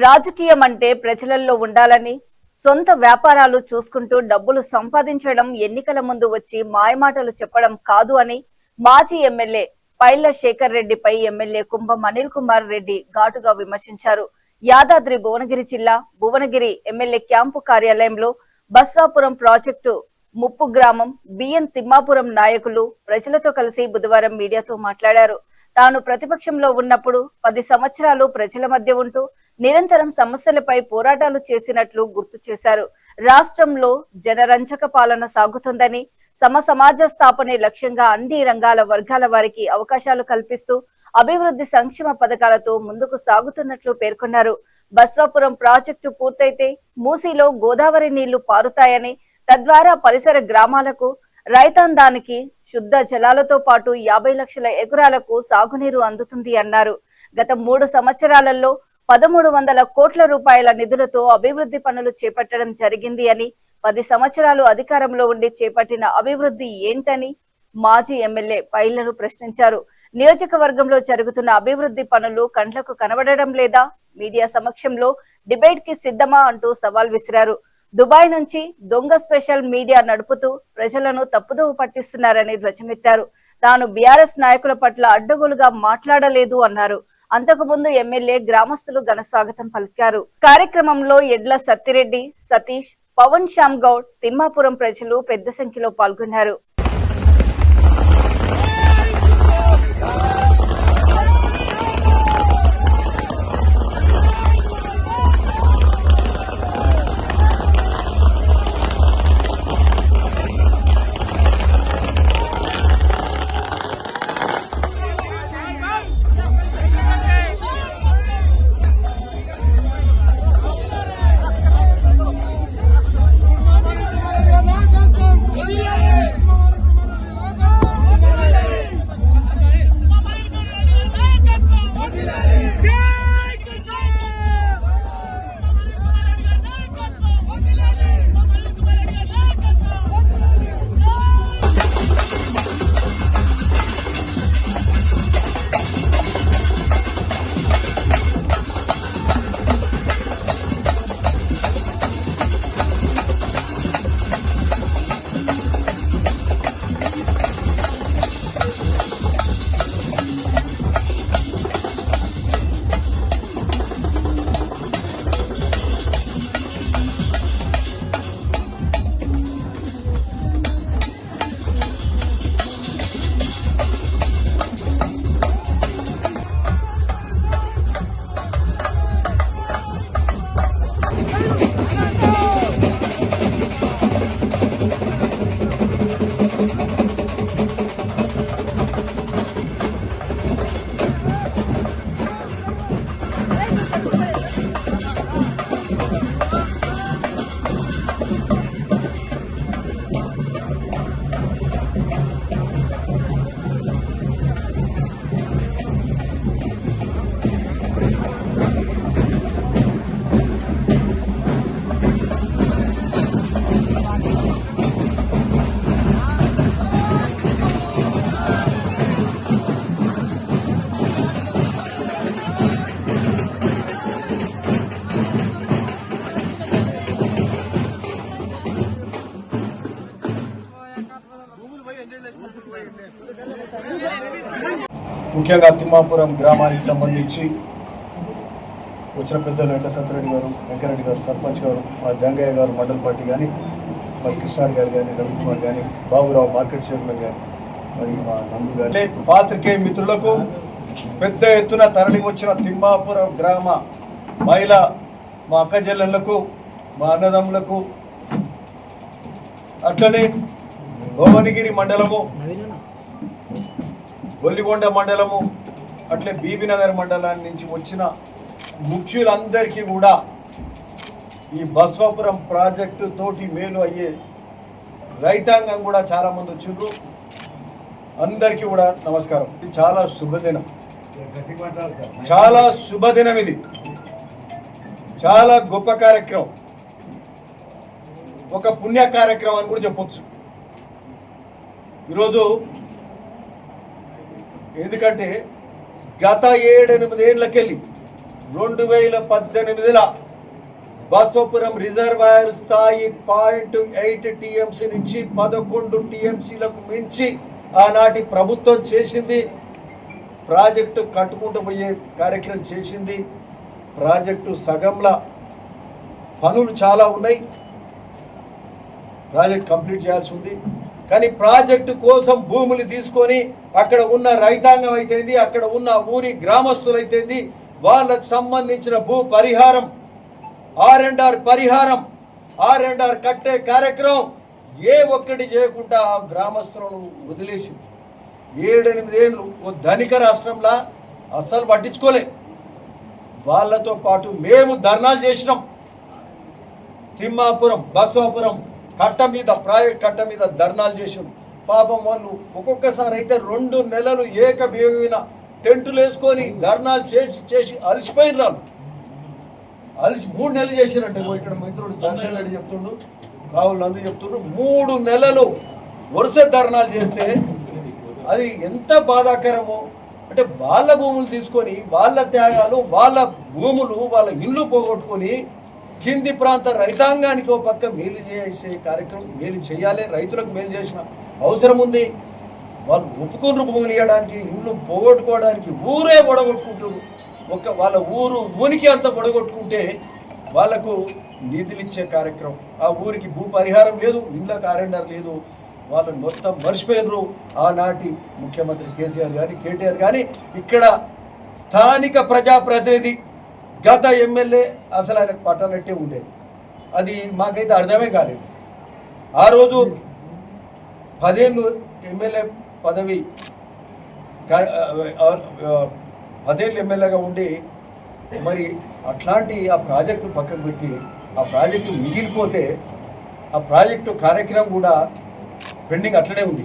రాజకీయం అంటే ప్రజలలో ఉండాలని, సొంత వ్యాపారాలు చూసుకుంటూ డబ్బులు సంపాదించడం, ఎన్నికల ముందు వచ్చి మాయమాటలు చెప్పడం కాదు అని మాజీ ఎమ్మెల్యే పైళ్ల శేఖర్ రెడ్డిపై ఎమ్మెల్యే కుంభం అనిల్ కుమార్ రెడ్డి ఘాటుగా విమర్శించారు. యాదాద్రి భువనగిరి జిల్లా భువనగిరి ఎమ్మెల్యే క్యాంపు కార్యాలయంలో బస్వాపురం ప్రాజెక్టు ముప్పు గ్రామం బిఎన్ తిమ్మాపురం నాయకులు ప్రజలతో కలిసి బుధవారం మీడియాతో మాట్లాడారు. తాను ప్రతిపక్షంలో ఉన్నప్పుడు 10 సంవత్సరాలు ప్రజల మధ్య ఉంటూ నిరంతరం సమస్యలపై పోరాటాలు చేసినట్లు గుర్తు చేశారు. రాష్ట్రంలో జనరంజక పాలన సాగుతుందని, సమాజ స్థాపనే లక్ష్యంగా అన్ని రంగాల వర్గాల వారికి అవకాశాలు కల్పిస్తూ అభివృద్ధి సంక్షేమ పథకాలతో ముందుకు సాగుతున్నట్లు పేర్కొన్నారు. బస్వాపురం ప్రాజెక్టు పూర్తయితే మూసీలో గోదావరి నీళ్లు పారుతాయని, తద్వారా పరిసర గ్రామాలకు, రైతాంగానికి శుద్ధ జలాలతో పాటు 50 లక్షల ఎకరాలకు సాగునీరు అందుతుంది అన్నారు. గత 3 సంవత్సరాలలో 1300 కోట్ల రూపాయల నిధులతో అభివృద్ధి పనులు చేపట్టడం జరిగింది అని, 10 సంవత్సరాలు అధికారంలో ఉండి చేపట్టిన అభివృద్ధి ఏంటని మాజీ ఎమ్మెల్యే పైళ్లను ప్రశ్నించారు. నియోజకవర్గంలో జరుగుతున్న అభివృద్ధి పనులు కండ్లకు కనబడడం లేదా? మీడియా సమక్షంలో డిబేట్ కి సిద్ధమా అంటూ సవాల్ విసిరారు. దుబాయ్ నుంచి దొంగ స్పెషల్ మీడియా నడుపుతూ ప్రజలను తప్పుదోవ పట్టిస్తున్నారని ధ్వజమెత్తారు. తాను బీఆర్ఎస్ నాయకుల పట్ల అడ్డగోలుగా మాట్లాడలేదు అన్నారు. అంతకుముందు ఎమ్మెల్యే గ్రామస్తులు ఘన స్వాగతం పలికారు. కార్యక్రమంలో ఎడ్ల సత్తిరెడ్డి, సతీష్, పవన్ శ్యామ్ గౌడ్, తిమ్మాపురం ప్రజలు పెద్ద సంఖ్యలో పాల్గొన్నారు. ముఖ్యంగా తిమ్మాపురం గ్రామానికి సంబంధించి వచ్చిన పెద్దలు ఎడ్ల సత్తిరెడ్డి గారు, వెంకరెడ్డి గారు, సర్పంచ్ గారు, మా జంగయ్య గారు మండల్ పార్టీ కానీ, మరి కృష్ణారెడ్డి గారు కానీ, రవికుమార్ కానీ, బాబురావు మార్కెట్ చైర్మన్ కానీ, మరి మా నందు గారి పాత్రికేయ మిత్రులకు, పెద్ద ఎత్తున తరలి వచ్చిన తిమ్మాపురం గ్రామ మహిళ మా అక్క చెల్లెళ్లకు, మా అన్నదమ్ములకు, అట్లనే భువనగిరి మండలము, బొల్లిగొండ మండలము, అట్లే బీబీనగర్ మండలాన్ని నుంచి వచ్చిన ముఖ్యులందరికీ కూడా ఈ బస్వాపురం ప్రాజెక్టు తోటి మేలు అయ్యే రైతాంగం కూడా చాలామంది వచ్చిండ్రు. అందరికీ కూడా నమస్కారం. ఇది చాలా శుభదినం, చాలా శుభదినం. ఇది చాలా గొప్ప కార్యక్రమం, ఒక పుణ్య కార్యక్రమం అని కూడా చెప్పొచ్చు ఈరోజు. ఎందుకంటే గత 7-8 ఏళ్ళకెళ్ళి 2018లో బసవపురం రిజర్వాయర్ స్థాయి 0.8 టీఎంసీ నుంచి 11 టీఎంసీలకు మించి ఆనాటి ప్రభుత్వం చేసింది. ప్రాజెక్టు కట్టుకుంటూ పోయే కార్యక్రమం చేసింది. ప్రాజెక్టు సగంలా పనులు చాలా ఉన్నాయి, ప్రాజెక్ట్ కంప్లీట్ చేయాల్సి ఉంది. కానీ ప్రాజెక్టు కోసం భూములు తీసుకొని అక్కడ ఉన్న రైతాంగం అయితేంది, అక్కడ ఉన్న ఊరి గ్రామస్తులు అయితేంది, వాళ్ళకు సంబంధించిన భూ పరిహారం R&R పరిహారం R&R కట్టే కార్యక్రమం ఏ ఒక్కటి చేయకుండా ఆ గ్రామస్తులను వదిలేసింది. 7-8 ఏళ్ళు ఓ ధనిక రాష్ట్రంలా అస్సలు పట్టించుకోలే. వాళ్ళతో పాటు మేము ధర్నాలు చేసినాం. తిమ్మాపురం బసవాపురం కట్ట మీద ప్రాజెక్ట్ కట్ట మీద ధర్నాలు చేసాం. పాపం వాళ్ళు ఒక్కొక్కసారి అయితే 2 నెలలు ఏకబీవిన టెంటులు వేసుకొని ధర్నాలు చేసి అలసిపోయినారు. 3 నెలలు చేసినట్టు ఇక్కడ మిత్రుడు జనసేన రెడ్డి చెప్తుండు, రాహుల్ నందు చెప్తుండ్రు. 3 నెలలు వరుస ధర్నాలు చేస్తే అది ఎంత బాధాకరమో. అంటే వాళ్ళ భూములు తీసుకొని వాళ్ళ త్యాగాలు, వాళ్ళ భూములు, వాళ్ళ ఇళ్ళు పోగొట్టుకొని కింది ప్రాంత రైతాంగానికి ఒక పక్క మేలు చేసే కార్యక్రమం మేలు చేయాలి. రైతులకు మేలు చేసిన అవసరం ఉంది. వాళ్ళు ఒప్పుకున్న భూములు ఇవ్వడానికి, ఇళ్ళు పోగొట్టుకోవడానికి ఊరే పొడగొట్టుకుంటారు. వాళ్ళ ఊరికి అంతా పొడగొట్టుకుంటే వాళ్ళకు నిధులు ఇచ్చే కార్యక్రమం, ఆ ఊరికి భూ పరిహారం లేదు, ఇళ్ళకి R&R లేదు. వాళ్ళని మొత్తం మర్చిపోయినరు. ఆనాటి ముఖ్యమంత్రి కేసీఆర్ కానీ కేటీఆర్ కానీ ఇక్కడ స్థానిక ప్రజాప్రతినిధి గత ఎమ్మెల్యే అసలు ఆయనకు పట్టనట్టే ఉండేది. అది మాకైతే అర్థమే కాలేదు. ఆ రోజు 10 ఏళ్ళు ఎమ్మెల్యే పదవి 10 ఏళ్ళు ఎమ్మెల్యేగా ఉండి మరి అట్లాంటి ఆ ప్రాజెక్టు పక్కకు పెట్టి ఆ ప్రాజెక్టు మిగిలిపోతే ఆ ప్రాజెక్టు కార్యక్రమం కూడా పెండింగ్ అట్లనే ఉంది.